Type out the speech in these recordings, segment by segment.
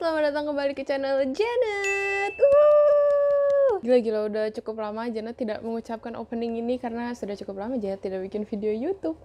selamat datang kembali ke channel Janet. Gila-gila udah cukup lama Janet tidak mengucapkan opening ini karena sudah cukup lama Janet tidak bikin video YouTube.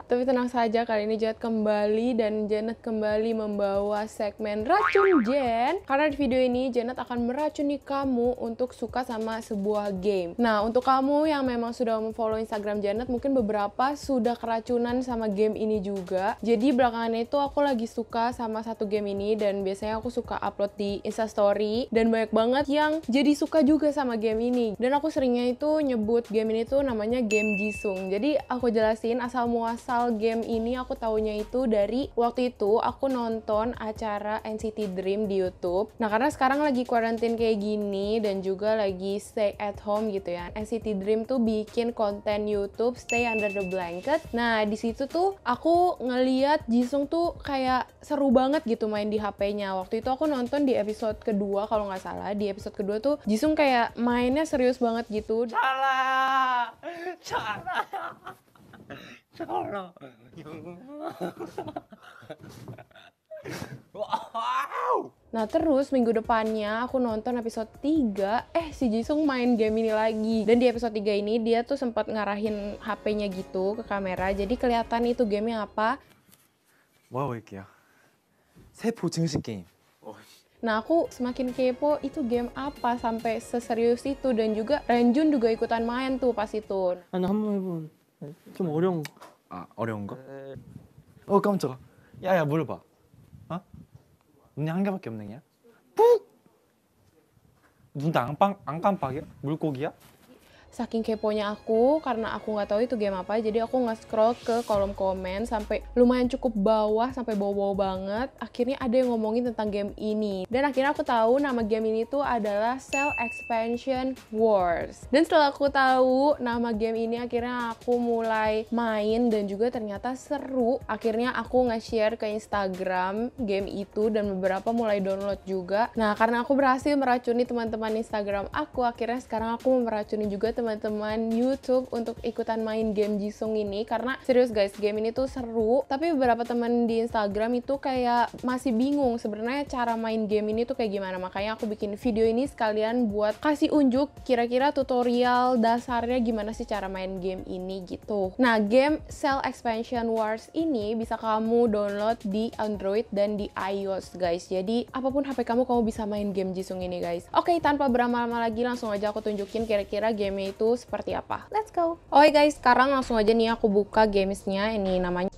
Tapi tenang saja, kali ini Janet kembali dan Janet kembali membawa segmen Racun Jen. Karena di video ini Janet akan meracuni kamu untuk suka sama sebuah game. Nah, untuk kamu yang memang sudah memfollow Instagram Janet, mungkin beberapa sudah keracunan sama game ini juga. Jadi belakangan itu aku lagi suka sama satu game ini dan biasanya aku suka upload di Instastory dan banyak banget yang jadi suka juga sama game ini. Dan aku seringnya itu nyebut game ini tuh namanya game Jisung. Jadi aku jelasin asal muasal game ini, aku taunya itu dari waktu itu aku nonton acara NCT Dream di YouTube. Nah, karena sekarang lagi quarantine kayak gini dan juga lagi stay at home gitu ya. NCT Dream tuh bikin konten YouTube Stay Under the Blanket. Nah, di situ tuh aku ngeliat Jisung tuh kayak seru banget gitu main di HP-nya. Waktu itu aku nonton di episode kedua kalau nggak salah. Di episode kedua tuh Jisung kayak mainnya serius banget gitu. Salah. Wow. Nah, terus minggu depannya aku nonton episode 3, si Jisung main game ini lagi. Dan di episode 3 ini dia tuh sempat ngarahin HP-nya gitu ke kamera. Jadi kelihatan itu gamenya apa. 뭐하고 있게요? 세포 증식 게임. Nah, aku semakin kepo itu game apa sampai seserius itu. Dan juga Renjun juga ikutan main tuh pas itu. 아니 한번 해본 좀 어려운 거. 아, 어려운 거? 깜짝아. 야야 물어봐. 어? 눈이 한 개밖에 없는 게야? 푹! 눈도 안 깜빡이야? 물고기야? Saking keponya aku, karena aku nggak tahu itu game apa, jadi aku nge-scroll ke kolom komen sampai lumayan cukup bawah, sampai bawah-bawah banget. Akhirnya ada yang ngomongin tentang game ini. Dan akhirnya aku tahu nama game ini tuh adalah Cell Expansion Wars. Dan setelah aku tahu nama game ini, akhirnya aku mulai main dan juga ternyata seru. Akhirnya aku nge-share ke Instagram game itu dan beberapa mulai download juga. Nah, karena aku berhasil meracuni teman-teman Instagram aku, akhirnya sekarang aku mau meracuni juga teman-teman YouTube untuk ikutan main game Jisung ini. Karena serius guys, game ini tuh seru, tapi beberapa teman di Instagram itu kayak masih bingung sebenarnya cara main game ini tuh kayak gimana. Makanya aku bikin video ini sekalian buat kasih unjuk kira-kira tutorial dasarnya gimana sih cara main game ini gitu. Nah, game Cell Expansion Wars ini bisa kamu download di Android dan di iOS guys. Jadi apapun HP kamu bisa main game Jisung ini guys. Oke, tanpa berlama-lama lagi langsung aja aku tunjukin kira-kira game itu seperti apa. Let's go. Oke guys, sekarang langsung aja nih aku buka gamesnya. Ini namanya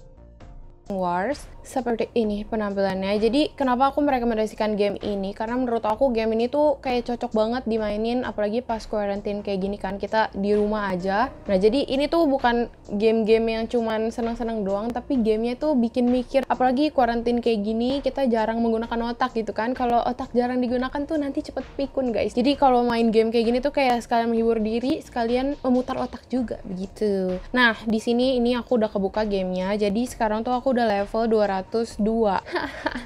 Wars. Seperti ini penampilannya. Jadi kenapa aku merekomendasikan game ini? Karena menurut aku game ini tuh kayak cocok banget dimainin, apalagi pas quarantine kayak gini kan, kita di rumah aja. Nah, jadi ini tuh bukan game-game yang cuman seneng-seneng doang, tapi gamenya tuh bikin mikir. Apalagi quarantine kayak gini, kita jarang menggunakan otak gitu kan. Kalau otak jarang digunakan tuh nanti cepet pikun guys. Jadi kalau main game kayak gini tuh kayak sekalian menghibur diri, sekalian memutar otak juga begitu. Nah, di sini ini aku udah kebuka gamenya. Jadi sekarang tuh aku udah level 202.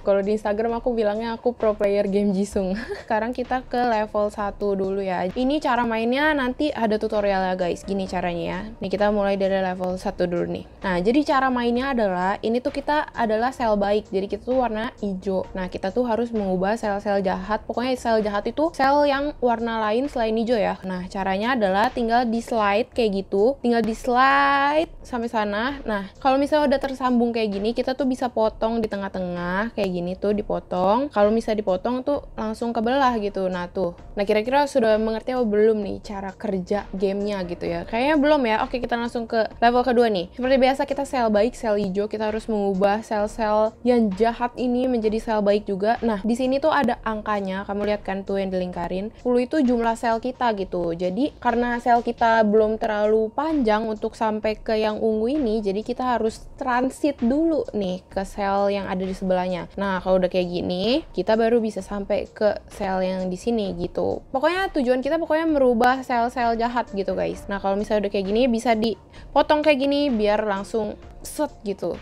Kalau di Instagram aku bilangnya aku pro player game Jisung. Sekarang kita ke level 1 dulu ya. Ini cara mainnya nanti ada tutorialnya guys. Gini caranya ya. Nih kita mulai dari level 1 dulu nih. Nah, jadi cara mainnya adalah ini tuh kita adalah sel baik. Jadi kita tuh warna hijau. Nah, kita tuh harus mengubah sel-sel jahat. Pokoknya sel jahat itu sel yang warna lain selain hijau ya. Nah, caranya adalah tinggal di slide kayak gitu. Tinggal di slide sampai sana. Nah, kalau misalnya udah tersambung kayak gini, kita tuh bisa potong di tengah-tengah kayak gini tuh, dipotong. Kalau misalnya dipotong tuh langsung kebelah gitu. Nah tuh. Nah, kira-kira sudah mengerti atau belum nih cara kerja gamenya gitu ya? Kayaknya belum ya. Oke, kita langsung ke level kedua nih. Seperti biasa kita sel baik, sel hijau. Kita harus mengubah sel-sel yang jahat ini menjadi sel baik juga. Nah, di sini tuh ada angkanya. Kamu lihat kan tuh yang dilingkarin. 10 itu jumlah sel kita gitu. Jadi karena sel kita belum terlalu panjang untuk sampai ke yang ungu ini, jadi kita harus transit dulu nih ke sel yang ada di sebelahnya. Nah, kalau udah kayak gini, kita baru bisa sampai ke sel yang di sini gitu. Pokoknya tujuan kita merubah sel-sel jahat gitu guys. Nah, kalau misalnya udah kayak gini, bisa dipotong kayak gini biar langsung set gitu.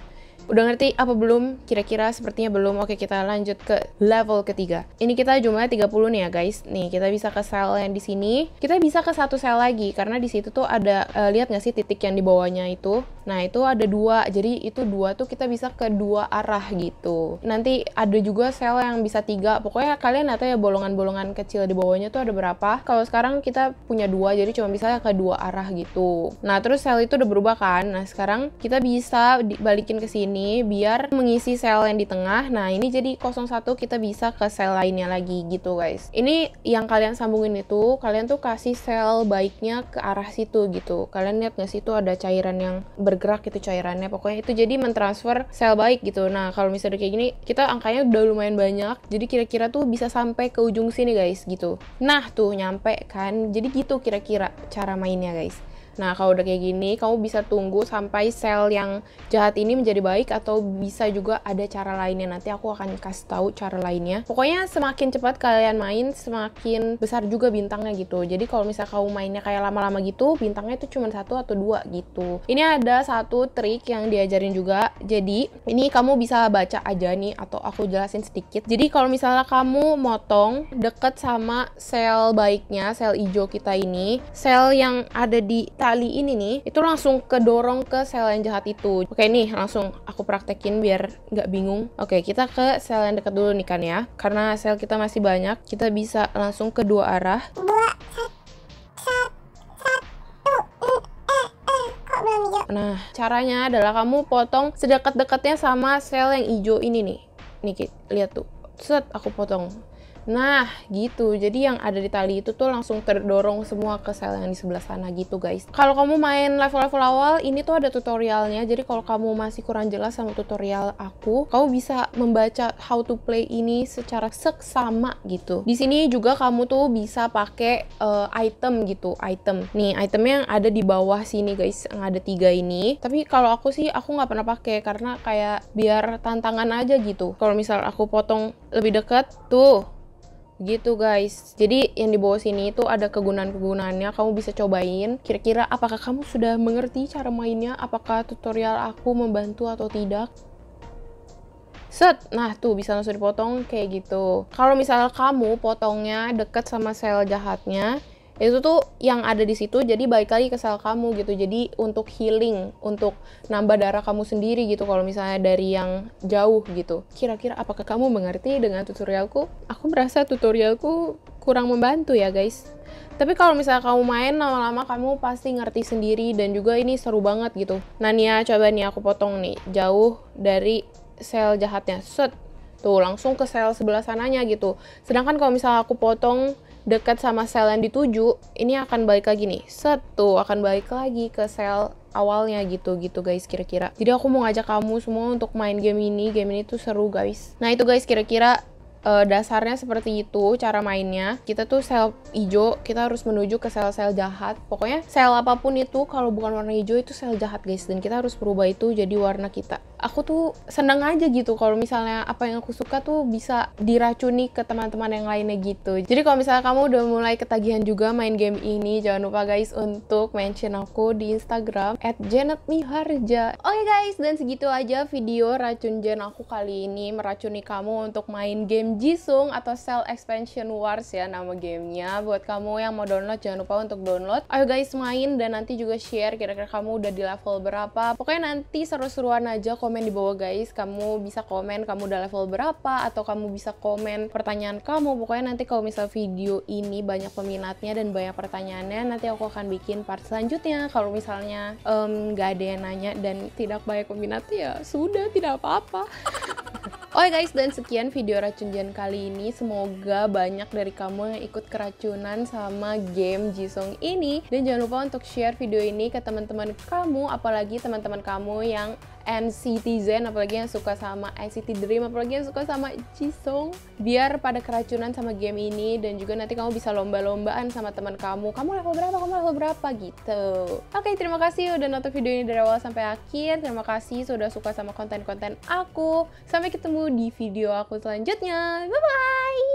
Udah ngerti apa belum? Kira-kira sepertinya belum. Oke, kita lanjut ke level ketiga. Ini kita jumlahnya 30 nih ya guys. Nih, kita bisa ke sel yang di sini. Kita bisa ke satu sel lagi karena di situ tuh ada lihat nggak sih titik yang di bawahnya itu? Nah itu ada 2, jadi itu 2 tuh kita bisa ke 2 arah gitu. Nanti ada juga sel yang bisa 3, pokoknya kalian lihat ya bolongan-bolongan kecil di bawahnya tuh ada berapa. Kalau sekarang kita punya 2, jadi cuma bisa ke 2 arah gitu. Nah terus sel itu udah berubah kan. Nah sekarang kita bisa balikin ke sini biar mengisi sel yang di tengah. Nah ini jadi 01, kita bisa ke sel lainnya lagi gitu guys. Ini yang kalian sambungin itu, kalian tuh kasih sel baiknya ke arah situ gitu. Kalian lihat nggak sih itu ada cairan yang bergerak itu cairannya, pokoknya itu jadi mentransfer sel baik gitu. Nah kalau misalnya kayak gini, kita angkanya udah lumayan banyak, jadi kira-kira tuh bisa sampai ke ujung sini guys gitu. Nah tuh nyampe kan, jadi gitu kira-kira cara mainnya guys. Nah, kalau udah kayak gini, kamu bisa tunggu sampai sel yang jahat ini menjadi baik, atau bisa juga ada cara lainnya. Nanti aku akan kasih tahu cara lainnya. Pokoknya semakin cepat kalian main, semakin besar juga bintangnya gitu. Jadi kalau misalnya kamu mainnya kayak lama-lama gitu, bintangnya itu cuma 1 atau 2 gitu. Ini ada satu trik yang diajarin juga. Jadi, ini kamu bisa baca aja nih, atau aku jelasin sedikit. Jadi kalau misalnya kamu motong deket sama sel baiknya, sel hijau kita ini, sel yang ada di tali ini nih, itu langsung kedorong ke sel yang jahat itu. Oke nih, langsung aku praktekin biar nggak bingung. Oke, kita ke sel yang dekat dulu nih kan ya. Karena sel kita masih banyak, kita bisa langsung ke 2 arah. Nah, caranya adalah kamu potong sedekat-dekatnya sama sel yang hijau ini nih. Nih, lihat tuh. Set, aku potong. Nah, gitu. Jadi yang ada di tali itu tuh langsung terdorong semua ke sel yang di sebelah sana gitu, guys. Kalau kamu main level-level awal, ini tuh ada tutorialnya. Jadi kalau kamu masih kurang jelas sama tutorial aku, kamu bisa membaca how to play ini secara seksama gitu. Di sini juga kamu tuh bisa pakai item gitu, item. Nih, itemnya yang ada di bawah sini, guys. Yang ada 3 ini. Tapi kalau aku sih, aku nggak pernah pakai karena kayak biar tantangan aja gitu. Kalau misal aku potong lebih dekat, tuh. Gitu guys, jadi yang di bawah sini itu ada kegunaan-kegunaannya, kamu bisa cobain. Kira-kira apakah kamu sudah mengerti cara mainnya? Apakah tutorial aku membantu atau tidak? Set, nah tuh bisa langsung dipotong kayak gitu. Kalau misalnya kamu potongnya deket sama sel jahatnya, itu tuh yang ada di situ jadi balik lagi ke sel kamu gitu. Jadi untuk healing, untuk nambah darah kamu sendiri gitu kalau misalnya dari yang jauh gitu. Kira-kira apakah kamu mengerti dengan tutorialku? Aku merasa tutorialku kurang membantu ya guys. Tapi kalau misalnya kamu main lama-lama kamu pasti ngerti sendiri, dan juga ini seru banget gitu. Nah nih ya, coba nih aku potong nih jauh dari sel jahatnya. Set, tuh langsung ke sel sebelah sananya gitu. Sedangkan kalau misalnya aku potong dekat sama sel yang dituju, ini akan balik lagi nih. Set, tuh akan balik lagi ke sel awalnya gitu guys kira-kira. Jadi aku mau ngajak kamu semua untuk main game ini tuh seru guys. Nah itu guys kira-kira dasarnya seperti itu cara mainnya. Kita tuh sel hijau, kita harus menuju ke sel-sel jahat. Pokoknya sel apapun itu kalau bukan warna hijau itu sel jahat guys, dan kita harus berubah itu jadi warna kita. Aku tuh seneng aja gitu kalau misalnya apa yang aku suka tuh bisa diracuni ke teman-teman yang lainnya gitu. Jadi kalau misalnya kamu udah mulai ketagihan juga main game ini, jangan lupa guys untuk mention aku di Instagram @janetmiharja. Oke guys, dan segitu aja video racun Jen aku kali ini, meracuni kamu untuk main game Jisung atau Cell Expansion Wars ya nama gamenya. Buat kamu yang mau download, jangan lupa untuk download. Ayo guys main, dan nanti juga share kira-kira kamu udah di level berapa. Pokoknya nanti seru-seruan aja, komen di bawah guys. Kamu bisa komen kamu udah level berapa, atau kamu bisa komen pertanyaan kamu. Pokoknya nanti kalau misal video ini banyak peminatnya dan banyak pertanyaannya, nanti aku akan bikin part selanjutnya. Kalau misalnya nggak ada yang nanya dan tidak banyak peminat, ya sudah, tidak apa-apa. Oke guys, dan sekian video racun Jen kali ini. Semoga banyak dari kamu yang ikut keracunan sama game Jisung ini. Dan jangan lupa untuk share video ini ke teman-teman kamu, apalagi teman-teman kamu yang NCTzen, apalagi yang suka sama NCT Dream, apalagi yang suka sama Jisung, biar pada keracunan sama game ini. Dan juga nanti kamu bisa lomba-lombaan sama teman kamu level berapa, kamu level berapa gitu. Oke, terima kasih udah nonton video ini dari awal sampai akhir. Terima kasih sudah suka sama konten-konten aku. Sampai ketemu di video aku selanjutnya. Bye bye.